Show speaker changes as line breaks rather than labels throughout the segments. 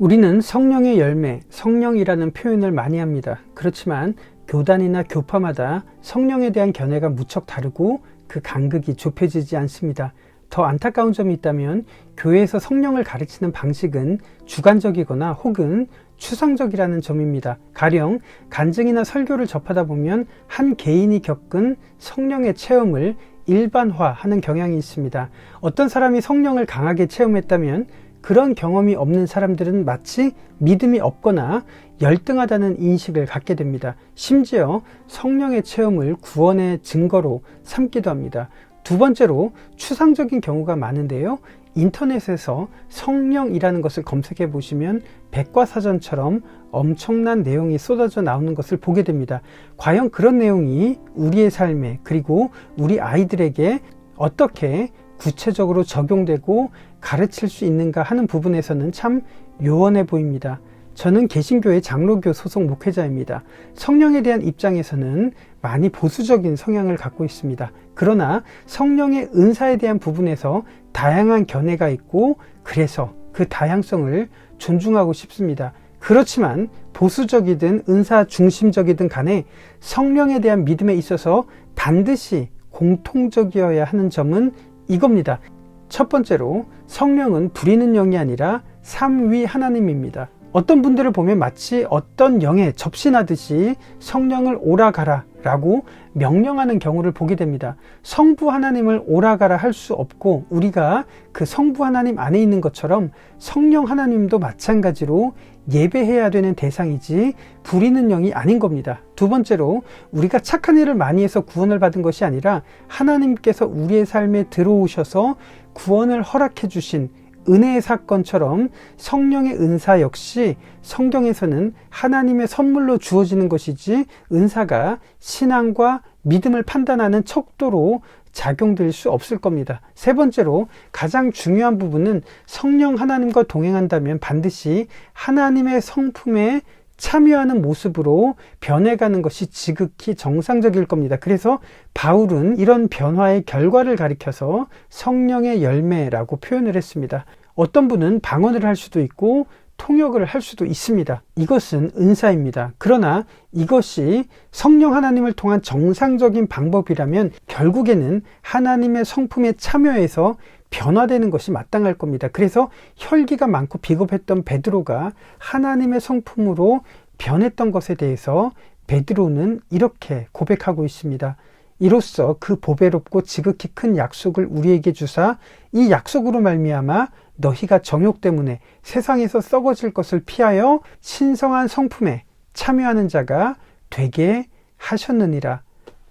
우리는 성령의 열매, 성령이라는 표현을 많이 합니다. 그렇지만 교단이나 교파마다 성령에 대한 견해가 무척 다르고 그 간극이 좁혀지지 않습니다. 더 안타까운 점이 있다면 교회에서 성령을 가르치는 방식은 주관적이거나 혹은 추상적이라는 점입니다. 가령 간증이나 설교를 접하다 보면 한 개인이 겪은 성령의 체험을 일반화하는 경향이 있습니다. 어떤 사람이 성령을 강하게 체험했다면 그런 경험이 없는 사람들은 마치 믿음이 없거나 열등하다는 인식을 갖게 됩니다. 심지어 성령의 체험을 구원의 증거로 삼기도 합니다. 두 번째로 추상적인 경우가 많은데요. 인터넷에서 성령이라는 것을 검색해 보시면 백과사전처럼 엄청난 내용이 쏟아져 나오는 것을 보게 됩니다. 과연 그런 내용이 우리의 삶에 그리고 우리 아이들에게 어떻게 구체적으로 적용되고 가르칠 수 있는가 하는 부분에서는 참 요원해 보입니다. 저는 개신교회 장로교 소속 목회자입니다. 성령에 대한 입장에서는 많이 보수적인 성향을 갖고 있습니다. 그러나 성령의 은사에 대한 부분에서 다양한 견해가 있고 그래서 그 다양성을 존중하고 싶습니다. 그렇지만 보수적이든 은사 중심적이든 간에 성령에 대한 믿음에 있어서 반드시 공통적이어야 하는 점은 이겁니다. 첫 번째로 성령은 부리는 영이 아니라 삼위 하나님입니다. 어떤 분들을 보면 마치 어떤 영에 접신하듯이 성령을 오라가라 라고 명령하는 경우를 보게 됩니다. 성부 하나님을 오라가라 할 수 없고 우리가 그 성부 하나님 안에 있는 것처럼 성령 하나님도 마찬가지로 예배해야 되는 대상이지 부리는 영이 아닌 겁니다. 두 번째로 우리가 착한 일을 많이 해서 구원을 받은 것이 아니라 하나님께서 우리의 삶에 들어오셔서 구원을 허락해 주신 은혜의 사건처럼 성령의 은사 역시 성경에서는 하나님의 선물로 주어지는 것이지 은사가 신앙과 믿음을 판단하는 척도로 작용될 수 없을 겁니다. 세 번째로 가장 중요한 부분은 성령 하나님과 동행한다면 반드시 하나님의 성품에 참여하는 모습으로 변해가는 것이 지극히 정상적일 겁니다. 그래서 바울은 이런 변화의 결과를 가리켜서 성령의 열매라고 표현을 했습니다. 어떤 분은 방언을 할 수도 있고 통역을 할 수도 있습니다. 이것은 은사입니다. 그러나 이것이 성령 하나님을 통한 정상적인 방법이라면 결국에는 하나님의 성품에 참여해서 변화되는 것이 마땅할 겁니다. 그래서 혈기가 많고 비겁했던 베드로가 하나님의 성품으로 변했던 것에 대해서 베드로는 이렇게 고백하고 있습니다. 이로써 그 보배롭고 지극히 큰 약속을 우리에게 주사 이 약속으로 말미암아 너희가 정욕 때문에 세상에서 썩어질 것을 피하여 신성한 성품에 참여하는 자가 되게 하셨느니라.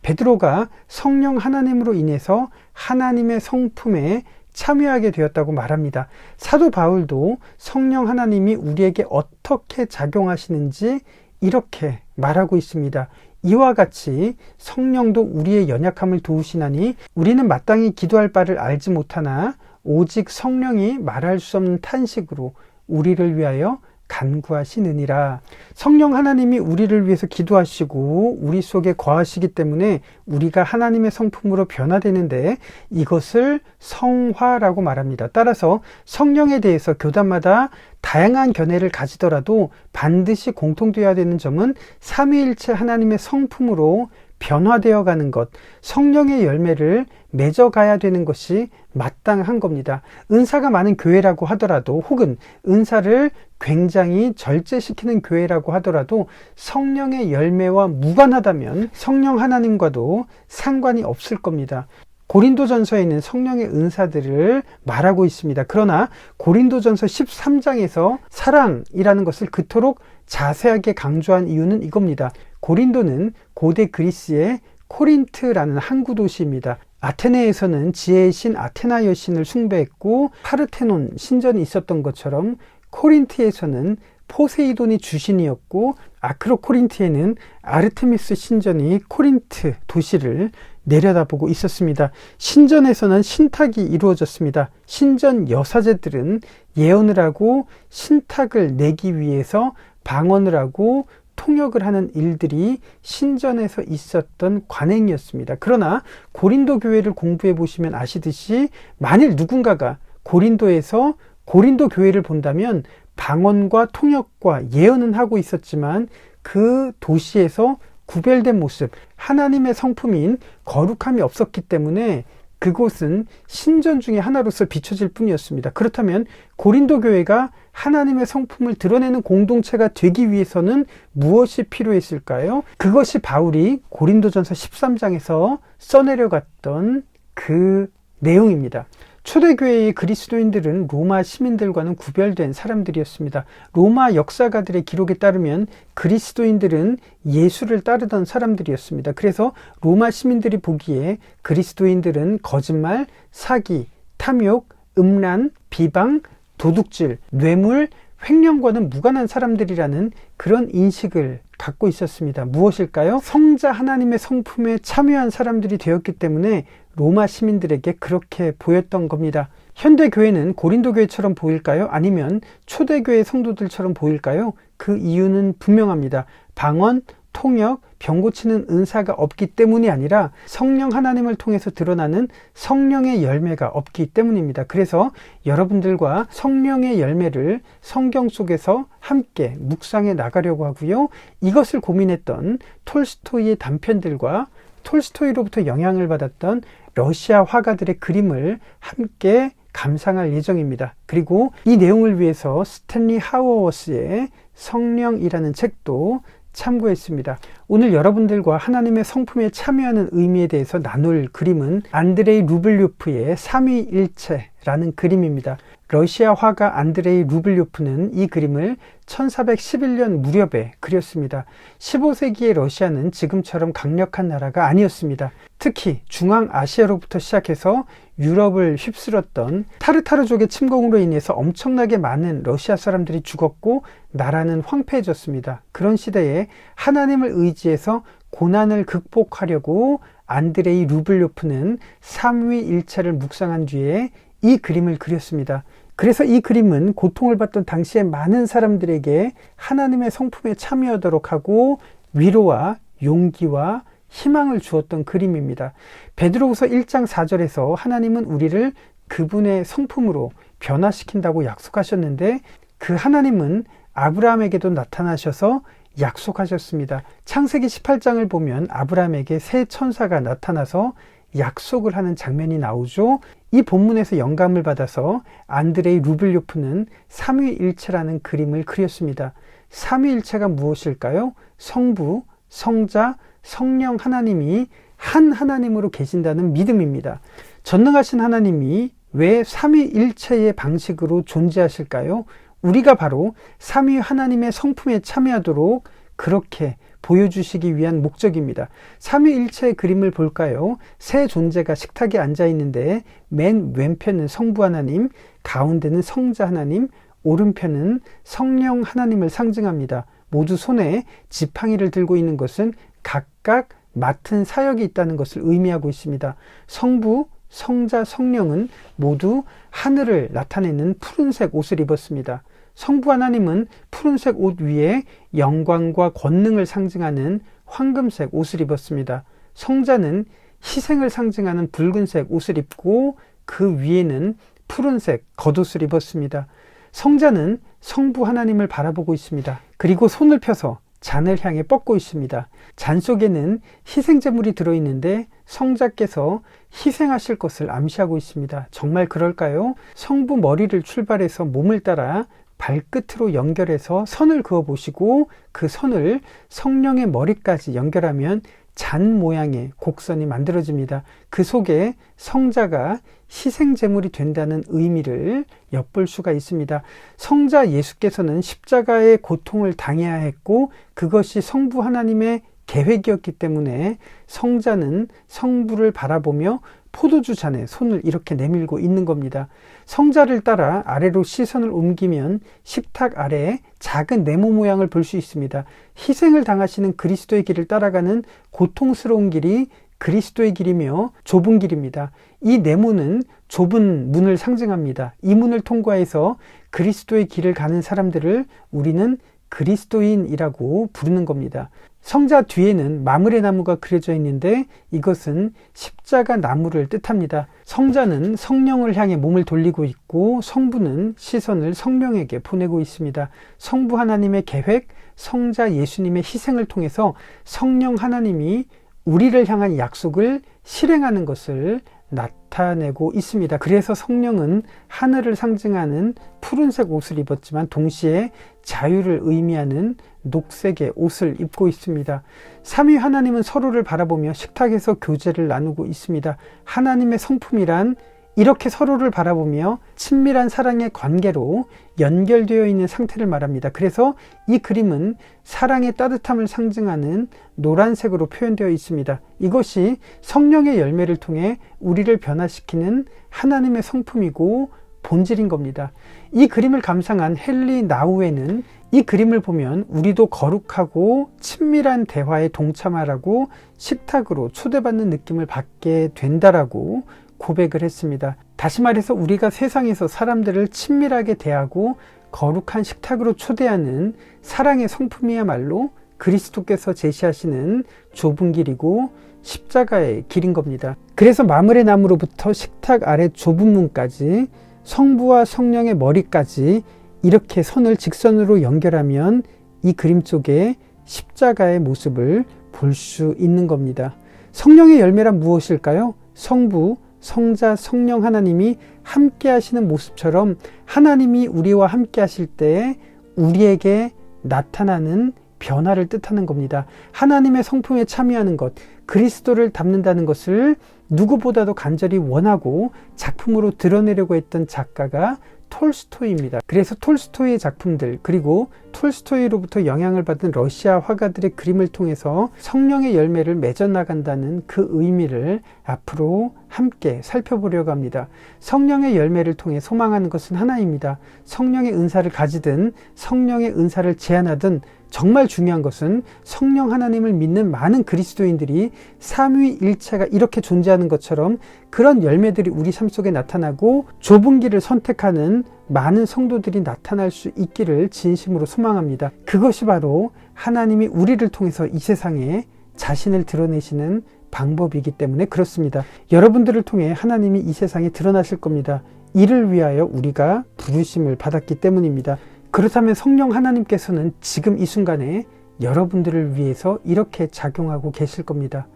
베드로가 성령 하나님으로 인해서 하나님의 성품에 참여하게 되었다고 말합니다. 사도 바울도 성령 하나님이 우리에게 어떻게 작용하시는지 이렇게 말하고 있습니다. 이와 같이 성령도 우리의 연약함을 도우시나니 우리는 마땅히 기도할 바를 알지 못하나 오직 성령이 말할 수 없는 탄식으로 우리를 위하여 간구하시느니라. 성령 하나님이 우리를 위해서 기도하시고 우리 속에 거하시기 때문에 우리가 하나님의 성품으로 변화되는데 이것을 성화라고 말합니다. 따라서 성령에 대해서 교단마다 다양한 견해를 가지더라도 반드시 공통되어야 되는 점은 삼위일체 하나님의 성품으로 변화되어 가는 것, 성령의 열매를 맺어가야 되는 것이 마땅한 겁니다. 은사가 많은 교회라고 하더라도 혹은 은사를 굉장히 절제시키는 교회라고 하더라도 성령의 열매와 무관하다면 성령 하나님과도 상관이 없을 겁니다. 고린도전서에는 성령의 은사들을 말하고 있습니다. 그러나 고린도전서 13장에서 사랑이라는 것을 그토록 자세하게 강조한 이유는 이겁니다. 고린도는 고대 그리스의 코린트라는 항구 도시입니다. 아테네에서는 지혜의 신 아테나 여신을 숭배했고 파르테논 신전이 있었던 것처럼 코린트에서는 포세이돈이 주신이었고 아크로코린트에는 아르테미스 신전이 코린트 도시를 내려다보고 있었습니다. 신전에서는 신탁이 이루어졌습니다. 신전 여사제들은 예언을 하고 신탁을 내기 위해서 방언을 하고 통역을 하는 일들이 신전에서 있었던 관행이었습니다. 그러나 고린도 교회를 공부해 보시면 아시듯이 만일 누군가가 고린도에서 고린도 교회를 본다면 방언과 통역과 예언은 하고 있었지만 그 도시에서 구별된 모습, 하나님의 성품인 거룩함이 없었기 때문에 그곳은 신전 중에 하나로서 비춰질 뿐이었습니다. 그렇다면 고린도 교회가 하나님의 성품을 드러내는 공동체가 되기 위해서는 무엇이 필요했을까요? 그것이 바울이 고린도전서 13장에서 써내려갔던 그 내용입니다. 초대교회의 그리스도인들은 로마 시민들과는 구별된 사람들이었습니다. 로마 역사가들의 기록에 따르면 그리스도인들은 예수를 따르던 사람들이었습니다. 그래서 로마 시민들이 보기에 그리스도인들은 거짓말, 사기, 탐욕, 음란, 비방, 도둑질, 뇌물, 횡령과는 무관한 사람들이라는 그런 인식을 갖고 있었습니다. 무엇일까요? 성자 하나님의 성품에 참여한 사람들이 되었기 때문에 로마 시민들에게 그렇게 보였던 겁니다. 현대 교회는 고린도 교회처럼 보일까요? 아니면 초대교회 성도들처럼 보일까요? 그 이유는 분명합니다. 방언, 통역, 병 고치는 은사가 없기 때문이 아니라 성령 하나님을 통해서 드러나는 성령의 열매가 없기 때문입니다. 그래서 여러분들과 성령의 열매를 성경 속에서 함께 묵상해 나가려고 하고요. 이것을 고민했던 톨스토이의 단편들과 톨스토이로부터 영향을 받았던 러시아 화가들의 그림을 함께 감상할 예정입니다. 그리고 이 내용을 위해서 스탠리 하워워스의 성령이라는 책도 참고했습니다. 오늘 여러분들과 하나님의 성품에 참여하는 의미에 대해서 나눌 그림은 안드레이 루블요프의 삼위일체라는 그림입니다. 러시아 화가 안드레이 루블요프는 이 그림을 1411년 무렵에 그렸습니다. 15세기의 러시아는 지금처럼 강력한 나라가 아니었습니다. 특히 중앙아시아로부터 시작해서 유럽을 휩쓸었던 타르타르족의 침공으로 인해서 엄청나게 많은 러시아 사람들이 죽었고 나라는 황폐해졌습니다. 그런 시대에 하나님을 의지해서 고난을 극복하려고 안드레이 루블요프는 삼위일체를 묵상한 뒤에 이 그림을 그렸습니다. 그래서 이 그림은 고통을 받던 당시에 많은 사람들에게 하나님의 성품에 참여하도록 하고 위로와 용기와 희망을 주었던 그림입니다. 베드로후서 1장 4절에서 하나님은 우리를 그분의 성품으로 변화시킨다고 약속하셨는데 그 하나님은 아브라함에게도 나타나셔서 약속하셨습니다. 창세기 18장을 보면 아브라함에게 새 천사가 나타나서 약속을 하는 장면이 나오죠. 이 본문에서 영감을 받아서 안드레이 루블요프는 삼위일체라는 그림을 그렸습니다. 삼위일체가 무엇일까요? 성부, 성자, 성령 하나님이 한 하나님으로 계신다는 믿음입니다. 전능하신 하나님이 왜 삼위일체의 방식으로 존재하실까요? 우리가 바로 삼위 하나님의 성품에 참여하도록 그렇게 보여주시기 위한 목적입니다. 삼위일체의 그림을 볼까요? 세 존재가 식탁에 앉아 있는데 맨 왼편은 성부 하나님, 가운데는 성자 하나님, 오른편은 성령 하나님을 상징합니다. 모두 손에 지팡이를 들고 있는 것은 각각 맡은 사역이 있다는 것을 의미하고 있습니다. 성부, 성자, 성령은 모두 하늘을 나타내는 푸른색 옷을 입었습니다. 성부 하나님은 푸른색 옷 위에 영광과 권능을 상징하는 황금색 옷을 입었습니다. 성자는 희생을 상징하는 붉은색 옷을 입고 그 위에는 푸른색 겉옷을 입었습니다. 성자는 성부 하나님을 바라보고 있습니다. 그리고 손을 펴서 잔을 향해 뻗고 있습니다. 잔 속에는 희생제물이 들어있는데 성자께서 희생하실 것을 암시하고 있습니다. 정말 그럴까요? 성부 머리를 출발해서 몸을 따라 발끝으로 연결해서 선을 그어 보시고 그 선을 성령의 머리까지 연결하면 잔 모양의 곡선이 만들어집니다. 그 속에 성자가 희생제물이 된다는 의미를 엿볼 수가 있습니다. 성자 예수께서는 십자가의 고통을 당해야 했고 그것이 성부 하나님의 계획이었기 때문에 성자는 성부를 바라보며 포도주 잔에 손을 이렇게 내밀고 있는 겁니다. 성자를 따라 아래로 시선을 옮기면 식탁 아래에 작은 네모 모양을 볼 수 있습니다. 희생을 당하시는 그리스도의 길을 따라가는 고통스러운 길이 그리스도의 길이며 좁은 길입니다. 이 네모는 좁은 문을 상징합니다. 이 문을 통과해서 그리스도의 길을 가는 사람들을 우리는 그리스도인이라고 부르는 겁니다. 성자 뒤에는 마므레 나무가 그려져 있는데 이것은 십자가 나무를 뜻합니다. 성자는 성령을 향해 몸을 돌리고 있고 성부는 시선을 성령에게 보내고 있습니다. 성부 하나님의 계획, 성자 예수님의 희생을 통해서 성령 하나님이 우리를 향한 약속을 실행하는 것을 나타내고 있습니다. 그래서 성령은 하늘을 상징하는 푸른색 옷을 입었지만 동시에 자유를 의미하는 녹색의 옷을 입고 있습니다. 삼위 하나님은 서로를 바라보며 식탁에서 교제를 나누고 있습니다. 하나님의 성품이란 이렇게 서로를 바라보며 친밀한 사랑의 관계로 연결되어 있는 상태를 말합니다. 그래서 이 그림은 사랑의 따뜻함을 상징하는 노란색으로 표현되어 있습니다. 이것이 성령의 열매를 통해 우리를 변화시키는 하나님의 성품이고 본질인 겁니다. 이 그림을 감상한 헨리 나우에는 이 그림을 보면 우리도 거룩하고 친밀한 대화에 동참하라고 식탁으로 초대받는 느낌을 받게 된다라고 고백을 했습니다. 다시 말해서 우리가 세상에서 사람들을 친밀하게 대하고 거룩한 식탁으로 초대하는 사랑의 성품이야말로 그리스도께서 제시하시는 좁은 길이고 십자가의 길인 겁니다. 그래서 마므레 나무로부터 식탁 아래 좁은 문까지 성부와 성령의 머리까지 이렇게 선을 직선으로 연결하면 이 그림 속에 십자가의 모습을 볼 수 있는 겁니다. 성령의 열매란 무엇일까요? 성부, 성자, 성령 하나님이 함께 하시는 모습처럼 하나님이 우리와 함께 하실 때 우리에게 나타나는 변화를 뜻하는 겁니다. 하나님의 성품에 참여하는 것, 그리스도를 닮는다는 것을 누구보다도 간절히 원하고 작품으로 드러내려고 했던 작가가 톨스토이입니다. 그래서 톨스토이의 작품들 그리고 톨스토이로부터 영향을 받은 러시아 화가들의 그림을 통해서 성령의 열매를 맺어 나간다는 그 의미를 앞으로 함께 살펴보려고 합니다. 성령의 열매를 통해 소망하는 것은 하나입니다. 성령의 은사를 가지든 성령의 은사를 제한하든 정말 중요한 것은 성령 하나님을 믿는 많은 그리스도인들이 삼위일체가 이렇게 존재하는 것처럼 그런 열매들이 우리 삶 속에 나타나고 좁은 길을 선택하는 많은 성도들이 나타날 수 있기를 진심으로 소망합니다. 그것이 바로 하나님이 우리를 통해서 이 세상에 자신을 드러내시는 방법이기 때문에 그렇습니다. 여러분들을 통해 하나님이 이 세상에 드러나실 겁니다. 이를 위하여 우리가 부르심을 받았기 때문입니다. 그렇다면 성령 하나님께서는 지금 이 순간에 여러분들을 위해서 이렇게 작용하고 계실 겁니다.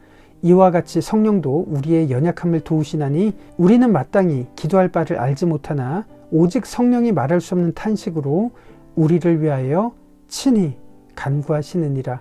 이와 같이 성령도 우리의 연약함을 도우시나니 우리는 마땅히 기도할 바를 알지 못하나 오직 성령이 말할 수 없는 탄식으로 우리를 위하여 친히 간구하시느니라.